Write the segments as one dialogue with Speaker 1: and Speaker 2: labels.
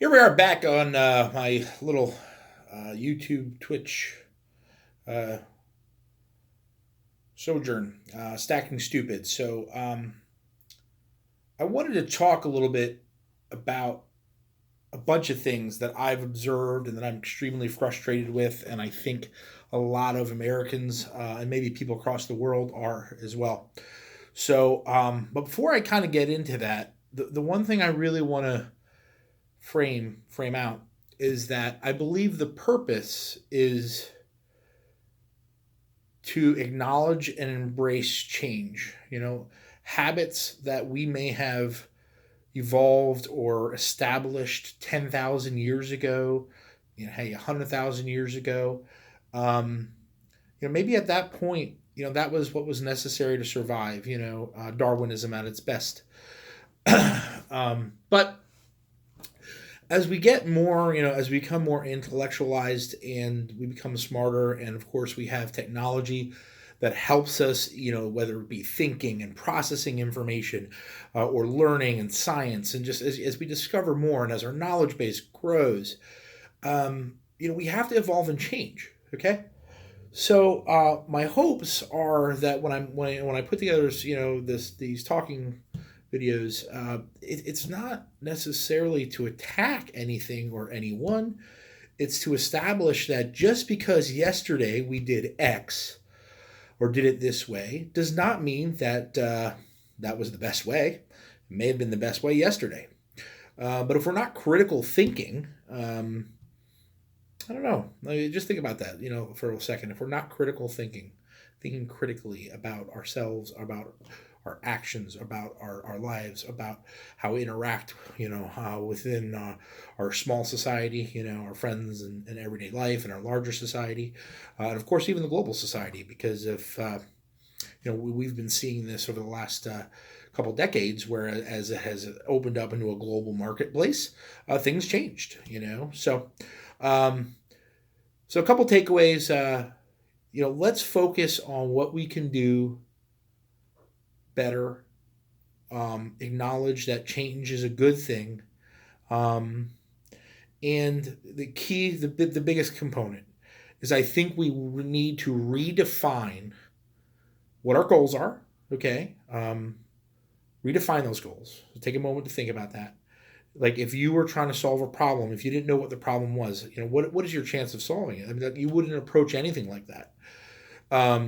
Speaker 1: Here we are back on my little YouTube Twitch uh, sojourn, Stacking Stupid. I wanted to talk a little bit about a bunch of things that I've observed and that I'm extremely frustrated with, and I think a lot of Americans and maybe people across the world are as well. But before I kind of get into that, the one thing I really want to frame out is that I believe the purpose is to acknowledge and embrace change. Habits that we may have evolved or established 10,000 years ago, hey, 100,000 years ago. Um, Maybe at that point, that was what was necessary to survive, Darwinism at its best. But as we get more, as we become more intellectualized and we become smarter, and of course we have technology that helps us, whether it be thinking and processing information or learning and science, and just as we discover more and as our knowledge base grows, we have to evolve and change. Okay. So my hopes are that when I put together, these talking videos, it's not necessarily to attack anything or anyone. It's to establish that just because yesterday we did X or did it this way does not mean that that was the best way. It may have been the best way yesterday. But if we're not critical thinking, I don't know. Just think about that, for a second. If we're not critical thinking critically about ourselves, about our actions, about our lives, about how we interact, within our small society, our friends and everyday life, and our larger society, and of course even the global society. Because if we've been seeing this over the last couple decades, where as it has opened up into a global marketplace, things changed. So a couple takeaways. Let's focus on what we can do better. Acknowledge that change is a good thing. And the biggest component is, I think we need to redefine what our goals are. Okay. Redefine those goals. Take a moment to think about that. Like, if you were trying to solve a problem, if you didn't know what the problem was, what is your chance of solving it? I mean, you wouldn't approach anything like that.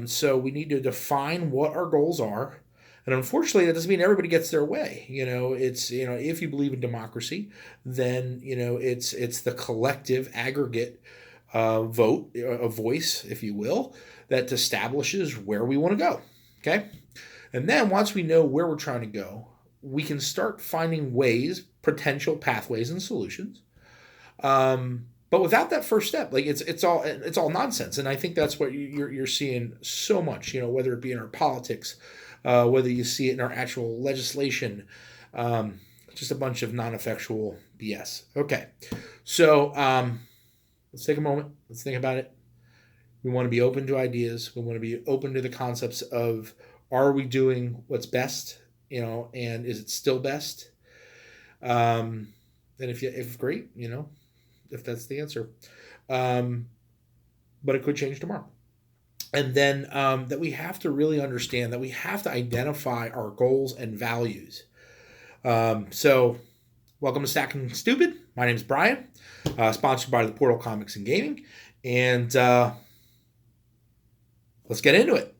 Speaker 1: So we need to define what our goals are. And unfortunately, that doesn't mean everybody gets their way. It's, if you believe in democracy, then, it's the collective aggregate vote, a voice, if you will, that establishes where we want to go. Okay. And then once we know where we're trying to go, we can start finding ways, potential pathways and solutions. But without that first step, like it's all nonsense. And I think that's what you're seeing so much, whether it be in our politics, whether you see it in our actual legislation, just a bunch of non-effectual BS. Okay. So let's take a moment. Let's think about it. We want to be open to ideas. We want to be open to the concepts of, are we doing what's best? And is it still best? And if great, if that's the answer. But it could change tomorrow. And then that we have to really understand that we have to identify our goals and values. So welcome to Stacking Stupid. My name is Brian, sponsored by the Portal Comics and Gaming. And let's get into it.